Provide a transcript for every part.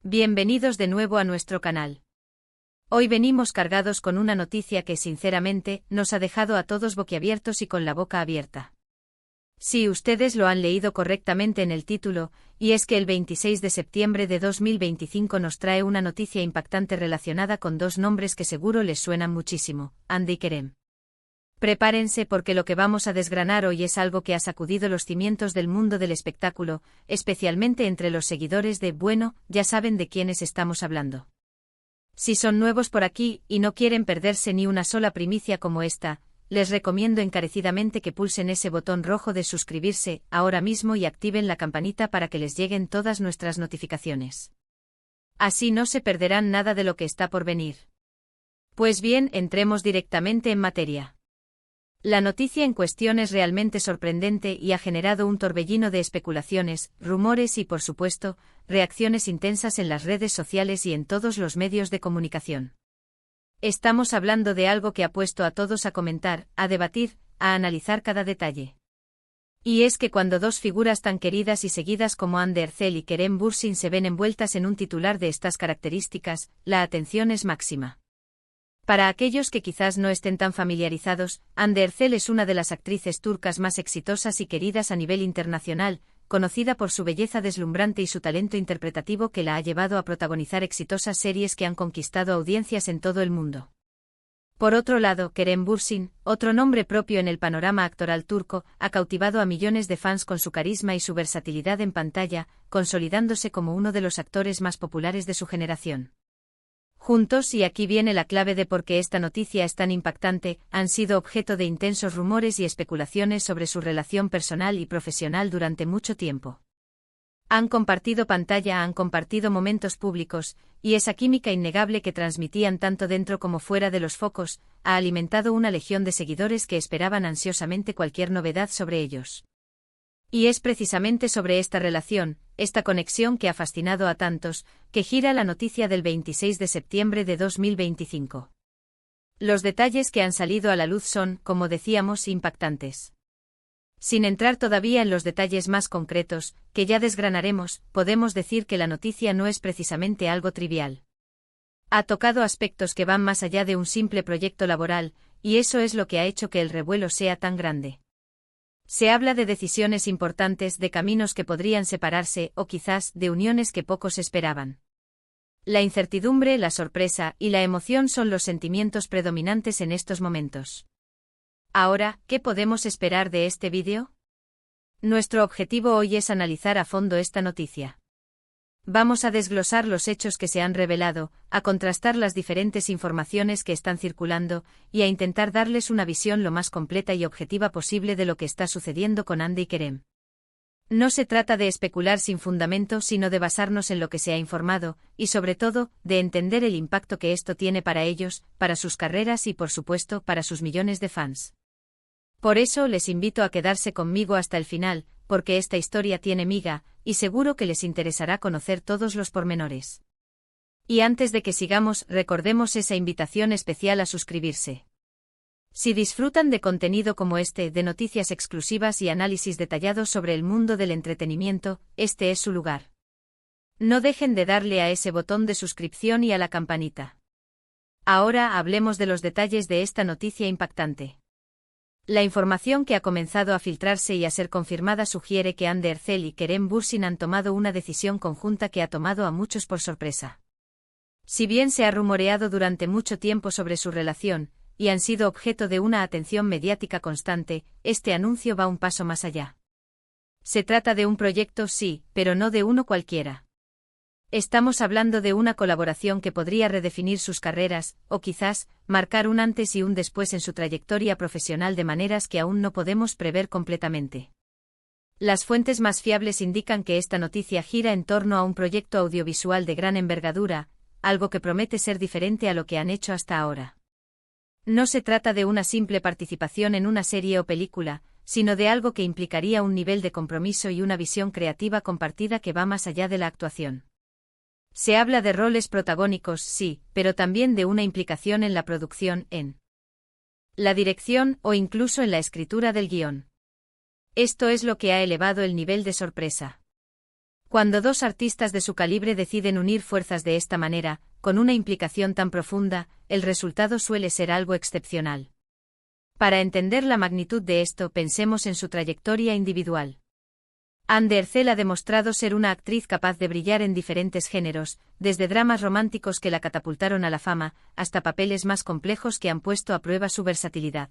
Bienvenidos de nuevo a nuestro canal. Hoy venimos cargados con una noticia que sinceramente nos ha dejado a todos boquiabiertos y con la boca abierta. Sí, ustedes lo han leído correctamente en el título, y es que el 26 de septiembre de 2025 nos trae una noticia impactante relacionada con dos nombres que seguro les suenan muchísimo, Hande y Kerem. Prepárense porque lo que vamos a desgranar hoy es algo que ha sacudido los cimientos del mundo del espectáculo, especialmente entre los seguidores de, bueno, ya saben de quiénes estamos hablando. Si son nuevos por aquí y no quieren perderse ni una sola primicia como esta, les recomiendo encarecidamente que pulsen ese botón rojo de suscribirse ahora mismo y activen la campanita para que les lleguen todas nuestras notificaciones. Así no se perderán nada de lo que está por venir. Pues bien, entremos directamente en materia. La noticia en cuestión es realmente sorprendente y ha generado un torbellino de especulaciones, rumores y, por supuesto, reacciones intensas en las redes sociales y en todos los medios de comunicación. Estamos hablando de algo que ha puesto a todos a comentar, a debatir, a analizar cada detalle. Y es que cuando dos figuras tan queridas y seguidas como Hande Erçel y Kerem Bürsin se ven envueltas en un titular de estas características, la atención es máxima. Para aquellos que quizás no estén tan familiarizados, Hande Erçel es una de las actrices turcas más exitosas y queridas a nivel internacional, conocida por su belleza deslumbrante y su talento interpretativo que la ha llevado a protagonizar exitosas series que han conquistado audiencias en todo el mundo. Por otro lado, Kerem Bürsin, otro nombre propio en el panorama actoral turco, ha cautivado a millones de fans con su carisma y su versatilidad en pantalla, consolidándose como uno de los actores más populares de su generación. Juntos, y aquí viene la clave de por qué esta noticia es tan impactante, han sido objeto de intensos rumores y especulaciones sobre su relación personal y profesional durante mucho tiempo. Han compartido pantalla, han compartido momentos públicos, y esa química innegable que transmitían tanto dentro como fuera de los focos, ha alimentado una legión de seguidores que esperaban ansiosamente cualquier novedad sobre ellos. Y es precisamente sobre esta relación, esta conexión que ha fascinado a tantos, que gira la noticia del 26 de septiembre de 2025. Los detalles que han salido a la luz son, como decíamos, impactantes. Sin entrar todavía en los detalles más concretos, que ya desgranaremos, podemos decir que la noticia no es precisamente algo trivial. Ha tocado aspectos que van más allá de un simple proyecto laboral, y eso es lo que ha hecho que el revuelo sea tan grande. Se habla de decisiones importantes, de caminos que podrían separarse o quizás de uniones que pocos esperaban. La incertidumbre, la sorpresa y la emoción son los sentimientos predominantes en estos momentos. Ahora, ¿qué podemos esperar de este vídeo? Nuestro objetivo hoy es analizar a fondo esta noticia. Vamos a desglosar los hechos que se han revelado, a contrastar las diferentes informaciones que están circulando, y a intentar darles una visión lo más completa y objetiva posible de lo que está sucediendo con Hande y Kerem. No se trata de especular sin fundamento, sino de basarnos en lo que se ha informado, y sobre todo, de entender el impacto que esto tiene para ellos, para sus carreras y por supuesto, para sus millones de fans. Por eso les invito a quedarse conmigo hasta el final, porque esta historia tiene miga, y seguro que les interesará conocer todos los pormenores. Y antes de que sigamos, recordemos esa invitación especial a suscribirse. Si disfrutan de contenido como este, de noticias exclusivas y análisis detallados sobre el mundo del entretenimiento, este es su lugar. No dejen de darle a ese botón de suscripción y a la campanita. Ahora hablemos de los detalles de esta noticia impactante. La información que ha comenzado a filtrarse y a ser confirmada sugiere que Hande Erçel y Kerem Bürsin han tomado una decisión conjunta que ha tomado a muchos por sorpresa. Si bien se ha rumoreado durante mucho tiempo sobre su relación, y han sido objeto de una atención mediática constante, este anuncio va un paso más allá. Se trata de un proyecto, sí, pero no de uno cualquiera. Estamos hablando de una colaboración que podría redefinir sus carreras, o quizás, marcar un antes y un después en su trayectoria profesional de maneras que aún no podemos prever completamente. Las fuentes más fiables indican que esta noticia gira en torno a un proyecto audiovisual de gran envergadura, algo que promete ser diferente a lo que han hecho hasta ahora. No se trata de una simple participación en una serie o película, sino de algo que implicaría un nivel de compromiso y una visión creativa compartida que va más allá de la actuación. Se habla de roles protagónicos, sí, pero también de una implicación en la producción, en la dirección o incluso en la escritura del guión. Esto es lo que ha elevado el nivel de sorpresa. Cuando dos artistas de su calibre deciden unir fuerzas de esta manera, con una implicación tan profunda, el resultado suele ser algo excepcional. Para entender la magnitud de esto, pensemos en su trayectoria individual. Anne Derzel ha demostrado ser una actriz capaz de brillar en diferentes géneros, desde dramas románticos que la catapultaron a la fama, hasta papeles más complejos que han puesto a prueba su versatilidad.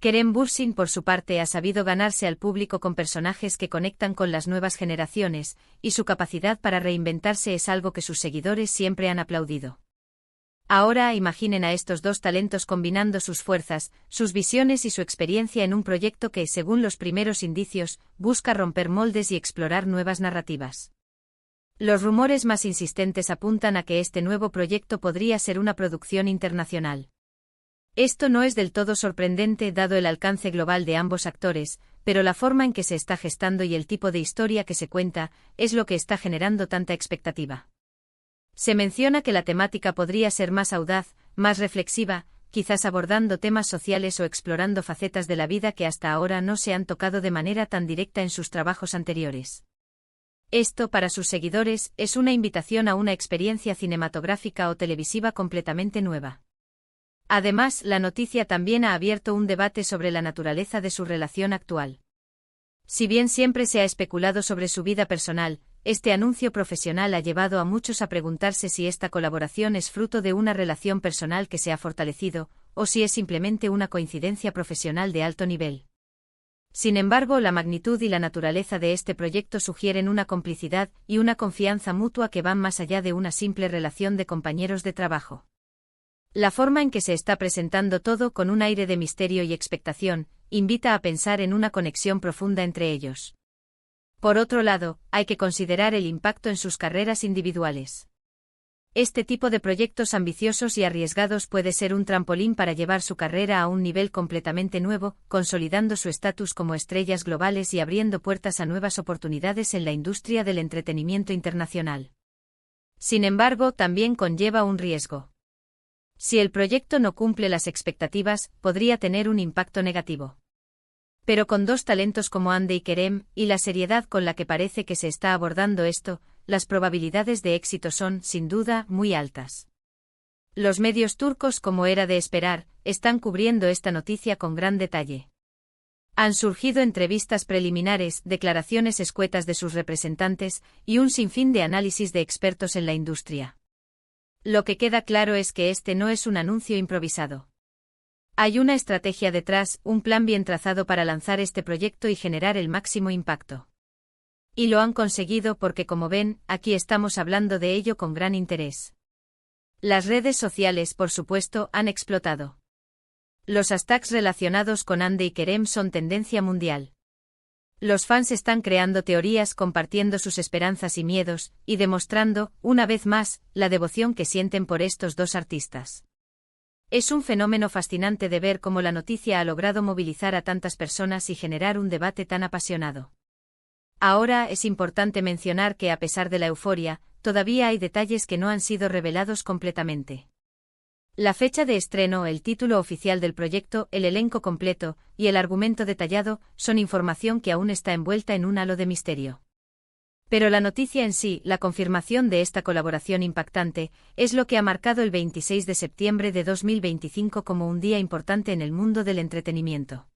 Kerem Bürsin, por su parte, ha sabido ganarse al público con personajes que conectan con las nuevas generaciones, y su capacidad para reinventarse es algo que sus seguidores siempre han aplaudido. Ahora imaginen a estos dos talentos combinando sus fuerzas, sus visiones y su experiencia en un proyecto que, según los primeros indicios, busca romper moldes y explorar nuevas narrativas. Los rumores más insistentes apuntan a que este nuevo proyecto podría ser una producción internacional. Esto no es del todo sorprendente dado el alcance global de ambos actores, pero la forma en que se está gestando y el tipo de historia que se cuenta es lo que está generando tanta expectativa. Se menciona que la temática podría ser más audaz, más reflexiva, quizás abordando temas sociales o explorando facetas de la vida que hasta ahora no se han tocado de manera tan directa en sus trabajos anteriores. Esto, para sus seguidores, es una invitación a una experiencia cinematográfica o televisiva completamente nueva. Además, la noticia también ha abierto un debate sobre la naturaleza de su relación actual. Si bien siempre se ha especulado sobre su vida personal, este anuncio profesional ha llevado a muchos a preguntarse si esta colaboración es fruto de una relación personal que se ha fortalecido, o si es simplemente una coincidencia profesional de alto nivel. Sin embargo, la magnitud y la naturaleza de este proyecto sugieren una complicidad y una confianza mutua que van más allá de una simple relación de compañeros de trabajo. La forma en que se está presentando todo, con un aire de misterio y expectación, invita a pensar en una conexión profunda entre ellos. Por otro lado, hay que considerar el impacto en sus carreras individuales. Este tipo de proyectos ambiciosos y arriesgados puede ser un trampolín para llevar su carrera a un nivel completamente nuevo, consolidando su estatus como estrellas globales y abriendo puertas a nuevas oportunidades en la industria del entretenimiento internacional. Sin embargo, también conlleva un riesgo. Si el proyecto no cumple las expectativas, podría tener un impacto negativo. Pero con dos talentos como Hande y Kerem, y la seriedad con la que parece que se está abordando esto, las probabilidades de éxito son, sin duda, muy altas. Los medios turcos, como era de esperar, están cubriendo esta noticia con gran detalle. Han surgido entrevistas preliminares, declaraciones escuetas de sus representantes, y un sinfín de análisis de expertos en la industria. Lo que queda claro es que este no es un anuncio improvisado. Hay una estrategia detrás, un plan bien trazado para lanzar este proyecto y generar el máximo impacto. Y lo han conseguido porque, como ven, aquí estamos hablando de ello con gran interés. Las redes sociales, por supuesto, han explotado. Los hashtags relacionados con Hande y Kerem son tendencia mundial. Los fans están creando teorías, compartiendo sus esperanzas y miedos, y demostrando, una vez más, la devoción que sienten por estos dos artistas. Es un fenómeno fascinante de ver cómo la noticia ha logrado movilizar a tantas personas y generar un debate tan apasionado. Ahora es importante mencionar que, a pesar de la euforia, todavía hay detalles que no han sido revelados completamente. La fecha de estreno, el título oficial del proyecto, el elenco completo y el argumento detallado son información que aún está envuelta en un halo de misterio. Pero la noticia en sí, la confirmación de esta colaboración impactante, es lo que ha marcado el 26 de septiembre de 2025 como un día importante en el mundo del entretenimiento.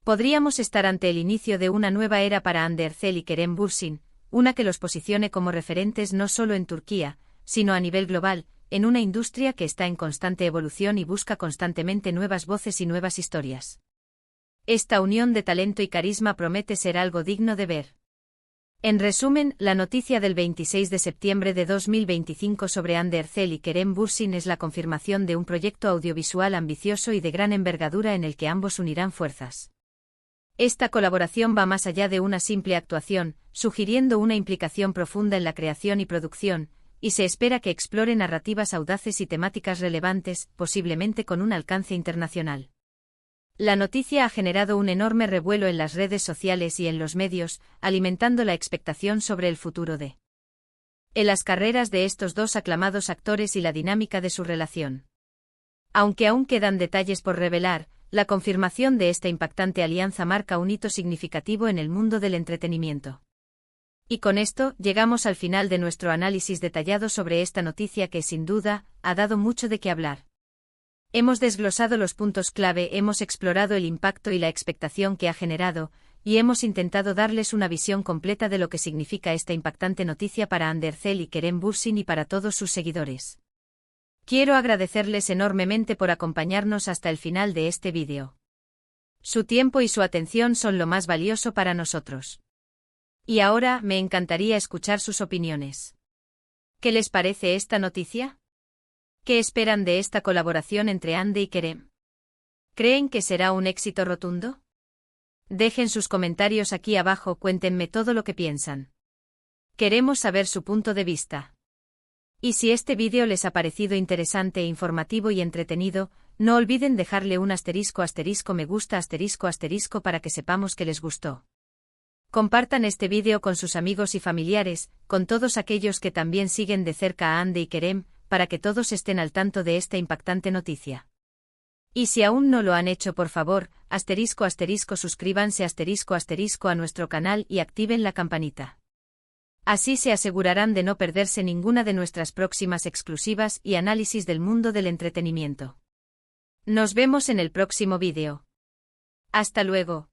Podríamos estar ante el inicio de una nueva era para Hande Erçel y Kerem Bürsin, una que los posicione como referentes no solo en Turquía, sino a nivel global, en una industria que está en constante evolución y busca constantemente nuevas voces y nuevas historias. Esta unión de talento y carisma promete ser algo digno de ver. En resumen, la noticia del 26 de septiembre de 2025 sobre Hande Erçel y Kerem Bürsin es la confirmación de un proyecto audiovisual ambicioso y de gran envergadura en el que ambos unirán fuerzas. Esta colaboración va más allá de una simple actuación, sugiriendo una implicación profunda en la creación y producción, y se espera que explore narrativas audaces y temáticas relevantes, posiblemente con un alcance internacional. La noticia ha generado un enorme revuelo en las redes sociales y en los medios, alimentando la expectación sobre el futuro de las carreras de estos dos aclamados actores y la dinámica de su relación. Aunque aún quedan detalles por revelar, la confirmación de esta impactante alianza marca un hito significativo en el mundo del entretenimiento. Y con esto, llegamos al final de nuestro análisis detallado sobre esta noticia que, sin duda, ha dado mucho de qué hablar. Hemos desglosado los puntos clave, hemos explorado el impacto y la expectación que ha generado, y hemos intentado darles una visión completa de lo que significa esta impactante noticia para Andercel y Kerem Bürsin y para todos sus seguidores. Quiero agradecerles enormemente por acompañarnos hasta el final de este vídeo. Su tiempo y su atención son lo más valioso para nosotros. Y ahora, me encantaría escuchar sus opiniones. ¿Qué les parece esta noticia? ¿Qué esperan de esta colaboración entre Hande y Kerem? ¿Creen que será un éxito rotundo? Dejen sus comentarios aquí abajo, cuéntenme todo lo que piensan. Queremos saber su punto de vista. Y si este vídeo les ha parecido interesante, informativo y entretenido, no olviden dejarle un asterisco me gusta para que sepamos que les gustó. Compartan este vídeo con sus amigos y familiares, con todos aquellos que también siguen de cerca a Hande y Kerem, para que todos estén al tanto de esta impactante noticia. Y si aún no lo han hecho, por favor, suscríbanse a nuestro canal y activen la campanita. Así se asegurarán de no perderse ninguna de nuestras próximas exclusivas y análisis del mundo del entretenimiento. Nos vemos en el próximo vídeo. Hasta luego.